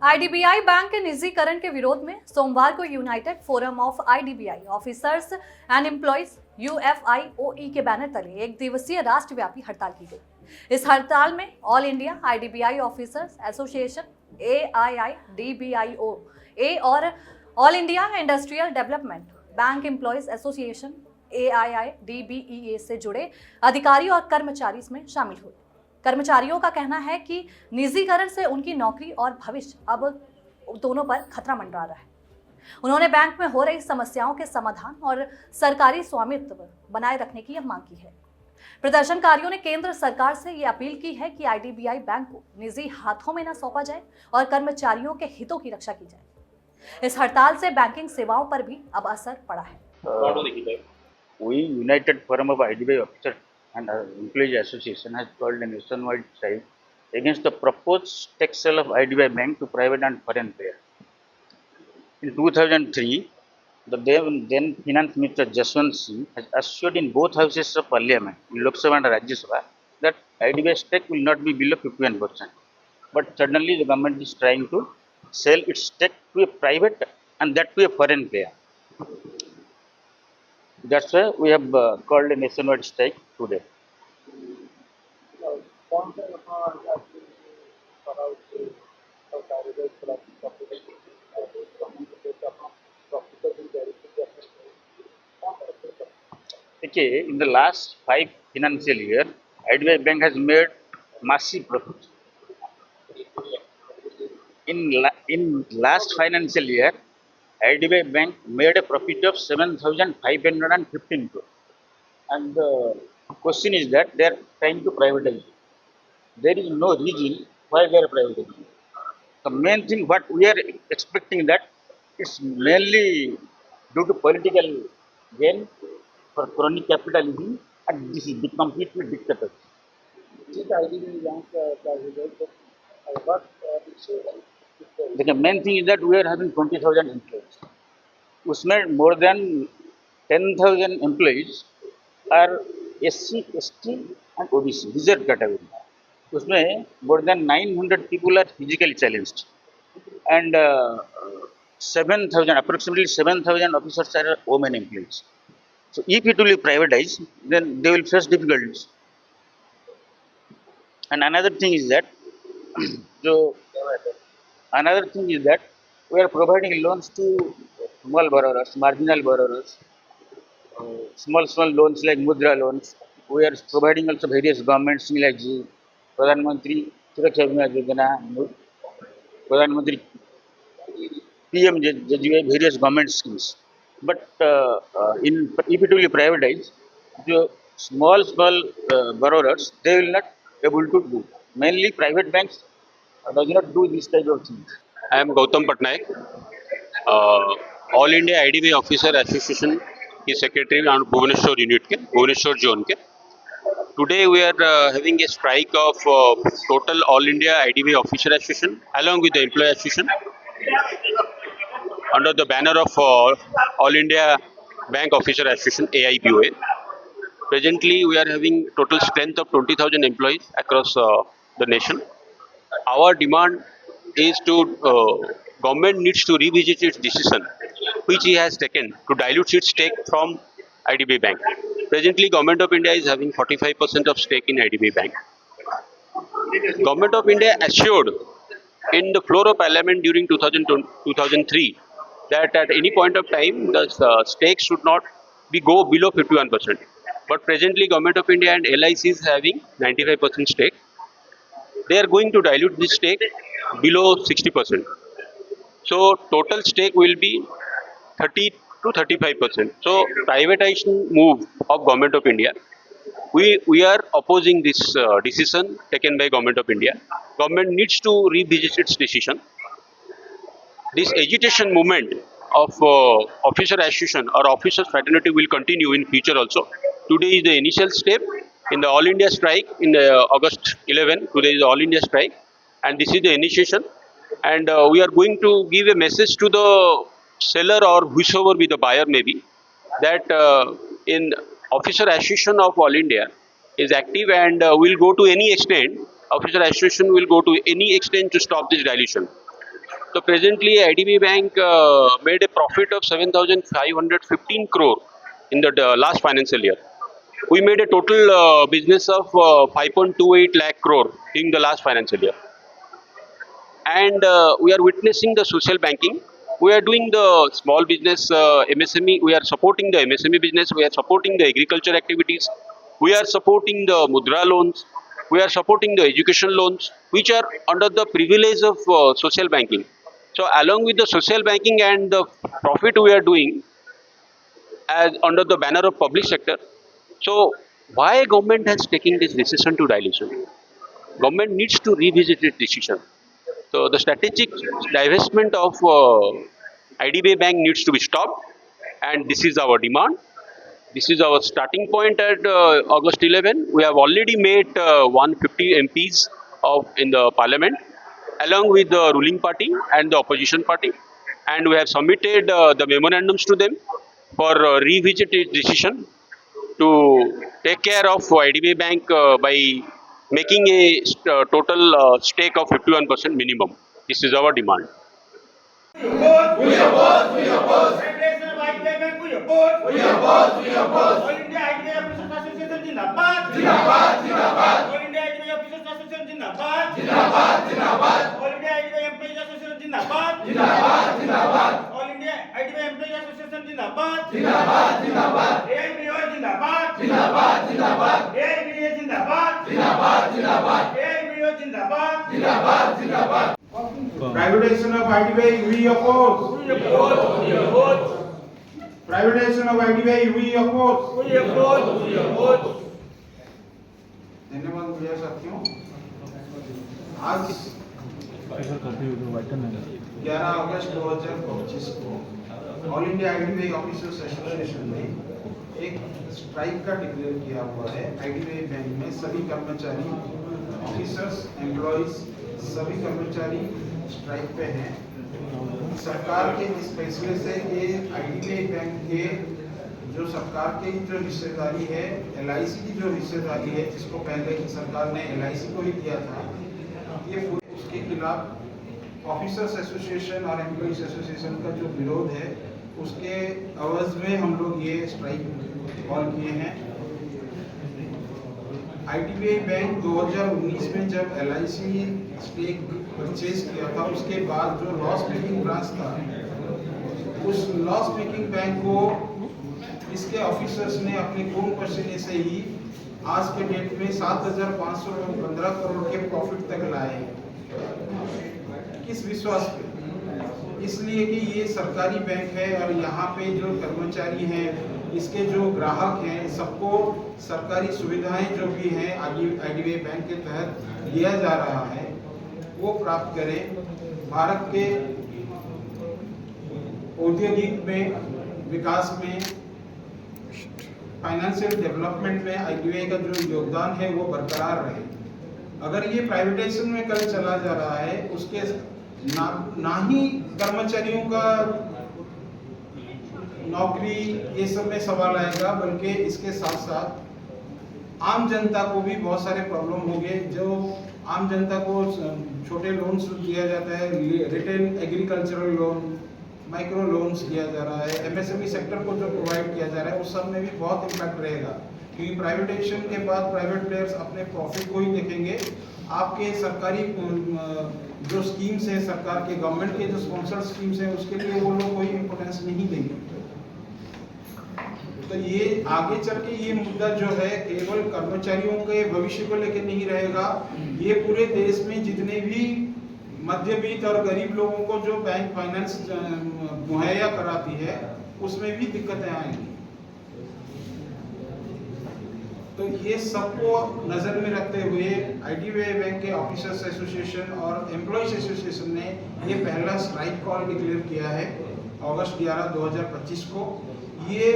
IDBI bank के निजीकरण के विरोध में सोमवार को United Forum of IDBI officers and employees UFIOE के बैनर तले एक दिवसीय राष्ट्रव्यापी हड़ताल की गई। इस हड़ताल में all India IDBI officers association AIIDBIO और all India industrial development bank employees association AIIDBEA से जुड़े अधिकारी और कर्मचारी इसमें शामिल हुए। कर्मचारियों का कहना है कि निजीकरण से उनकी नौकरी और भविष्य अब दोनों पर खतरा मंडरा रहा है। उन्होंने बैंक में हो रही समस्याओं के समाधान और सरकारी स्वामित्व बनाए रखने की मांग की है। प्रदर्शनकारियों ने केंद्र सरकार से ये अपील की है कि आईडीबीआई बैंक को निजी हाथों में न सौंपा जाए और कर्मचारियों के हितों की रक्षा की जाए। इस हड़ताल से बैंकिंग सेवाओं पर भी अब असर पड़ा है। We United Forum of IDBI Officers and Employees Association has called a nationwide strike against the proposed tax sale of IDBI Bank to private and foreign players. In 2003, the then Finance Minister Jaswant Singh has assured in both houses of Parliament, Lok Sabha and Rajya Sabha, that IDBI stake will not be below 51%. But suddenly the government is trying to sell its stake to a private and that to a foreign player. That's why we have called a nationwide strike today. Okay, in the last 5 financial year, IDBI Bank has made massive profit. In last financial year, IDBI Bank made a profit of 7,515 crore. And the question is that they are trying to privatize it. There is no reason why they are privatizing it. The main thing what we are expecting that it's mainly due to political gain for crony capitalism, and this is completely dictatorship. The main thing is that we are having 20,000 employees. उसमें more than 10,000 employees are SC, ST and OBC reserved category. उसमें more than 900 people are physically challenged, and 7,000 approximately 7,000 officers are women employees. So if it will be privatized, then they will face difficulties. And another thing is that we are providing loans to small borrowers, marginal borrowers, small loans like Mudra loans. We are providing also various government schemes like Pradhan Mantri Suraksha Bima Yojana, Pradhan Mantri PMJJY, various government schemes. But if it will be privatized, the small borrowers, they will not able to do. Mainly private banks does not do this type of things. I am Gautam Patnaik, All India IDBI Officer Association की secretary on Bhubaneswar unit के Bhubaneswar zone के. Today we are having a strike of total All India IDBI Officer Association along with the Employee Association under the banner of All India Bank Officer Association AIBOA. Presently we are having total strength of 20,000 employees across the nation. Our demand is to government needs to revisit its decision which he has taken to dilute its stake from IDBI Bank. Presently Government of India is having 45% of stake in IDBI Bank. Government of India assured in the floor of Parliament during 2003 that at any point of time the stake should not be go below 51%. But presently Government of India and LIC is having 95% stake. They are going to dilute this stake below 60%. So total stake will be 30 to 35%. So privatization move of Government of India, we are opposing this decision taken by Government of India. Government needs to revisit its decision. This agitation movement of officer association or officer fraternity will continue in future also. Today is the initial step in the All India strike in August 11. Today is the All India strike, and this is the initiation. And we are going to give a message to the seller or whosoever be the buyer maybe that in officer association of All India is active and will go to any extent. Officer association will go to any extent to stop this dilution. So presently, IDBI Bank made a profit of 7,515 crore in the last financial year. We made a total business of 5.28 lakh crore in the last financial year. And we are witnessing the social banking. We are doing the small business MSME. We are supporting the MSME business. We are supporting the agriculture activities. We are supporting the Mudra loans. We are supporting the education loans, which are under the privilege of social banking. So, along with the social banking and the profit we are doing as under the banner of public sector. So, why government has taken this decision to dilution? Government needs to revisit its decision. So the strategic divestment of IDBI Bank needs to be stopped, and this is our demand. This is our starting point at August 11. We have already made 150 MPs in the parliament, along with the ruling party and the opposition party, and we have submitted the memorandums to them for revisit its decision to take care of IDBI Bank by making a total stake of 51% minimum. This is our demand. We oppose. Federation of IDBI Bank, we oppose. All India IDBI Officers Association Jindabad. All India IDBI Officers Association Jindabad. All India IDBI Employees Association Jindabad. All India IDBI Employees Association Jindabad. AIBO Jindabad. AIBA Jindabad. Privatization of IDBI, we oppose. Privatization of IDBI, we oppose. धन्यवाद भैया साथियों। आज 11 अगस्त 2025 को all India IDBI officers association ने एक strike का declare किया हुआ है। आईडीबीआई बैंक में सभी कर्मचारी, ऑफिसर्स, एम्प्लॉइज, सभी कर्मचारी स्ट्राइक पे हैं। सरकार के इस फैसले से ये आईडीबीआई बैंक के जो सरकार की जो हिस्सेदारी है, एलआईसी की जो हिस्सेदारी है, जिसको पहले की सरकार ने एलआईसी को ही दिया था, ये उसके खिलाफ ऑफिसर्स एसोसिएशन और एम्प्लॉइज एसोसिएशन का जो विरोध है, उसके अवज में हम लोग ये स्ट्राइक कॉल किए हैं। आईडीबीआई बैंक 2019 में जब एलआईसी स्टेक परचेज किया था, उसके बाद जो लॉस मेकिंग ब्रांच था, उस लॉस मेकिंग बैंक को इसके ऑफिसर्स ने अपने खून पसीने से ही आज के डेट में 7,515 करोड़ के प्रॉफिट तक लाए। किस विश्वास पे? इसलिए कि ये सरकारी बैंक है और यहाँ पे जो कर्मचारी हैं, इसके जो ग्राहक हैं, सबको सरकारी सुविधाएं जो भी हैं आईडीबीआई बैंक के तहत दिया जा रहा है, वो प्राप्त करें। भारत के औद्योगिक में विकास में, फाइनेंशियल डेवलपमेंट में आईडीबीआई का जो योगदान है वो बरकरार रहे। अगर ये प्राइवेटाइजेशन में कल चला जा रहा है, उसके ना ही कर्मचारियों का नौकरी ये सब में सवाल आएगा, बल्कि इसके साथ साथ आम जनता को भी बहुत सारे प्रॉब्लम होंगे। जो आम जनता को छोटे लोन्स दिया जाता है, retail agricultural loan, micro loans दिया जा रहा है, एमएसएमई सेक्टर को जो प्रोवाइड किया जा रहा है, उस सब में भी बहुत इम्पैक्ट रहेगा। क्योंकि प्राइवेटाइजेशन के बाद प्राइवेट प्लेयर्स अपने प्रॉफिट को ही देखेंगे। आपके सरकारी जो स्कीम्स हैं, सरकार के गवर्नमेंट के जो स्पॉन्सर्ड स्कीम्स हैं, उसके लिए वो लोग कोई इम्पोर्टेंस नहीं देंगे। तो ये आगे चल के ये मुद्दा जो है केवल कर्मचारियों के भविष्य को लेकर नहीं रहेगा, ये पूरे देश में जितने भी मध्यवित्त और गरीब लोगों को जो बैंक फाइनेंस मुहैया कराती है, उसमें भी दिक्कतें आएंगी। तो ये सबको नजर में रखते हुए आईडीबीआई बैंक के ऑफिसर्स एसोसिएशन और एम्प्लॉइज एसोसिएशन ने ये पहला स्ट्राइक कॉल डिक्लेयर किया है अगस्त 11, 2025 को। ये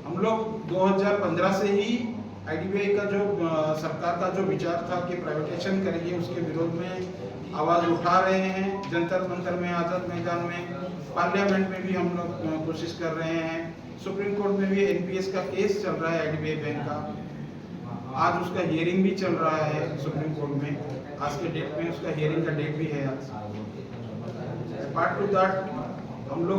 हम लोग 2015 से ही आईडीबीआई का जो सरकार का जो विचार था कि प्राइवेटाइजेशन करेंगे, उसके विरोध में आवाज़ उठा रहे हैं। जंतर मंतर में, आज़ाद मैदान में, पार्लियामेंट में भी हम लोग कोशिश कर रहे हैं। सुप्रीम कोर्ट में भी एनपीएस का केस चल रहा है आईडीबीआई बैंक का। आज उसका हियरिंग भी चल रहा है सुप्रीम कोर्ट में। आज के डेट में उसका हियरिंग का डेट भी है आज। पार्ट टू दैट हम लोग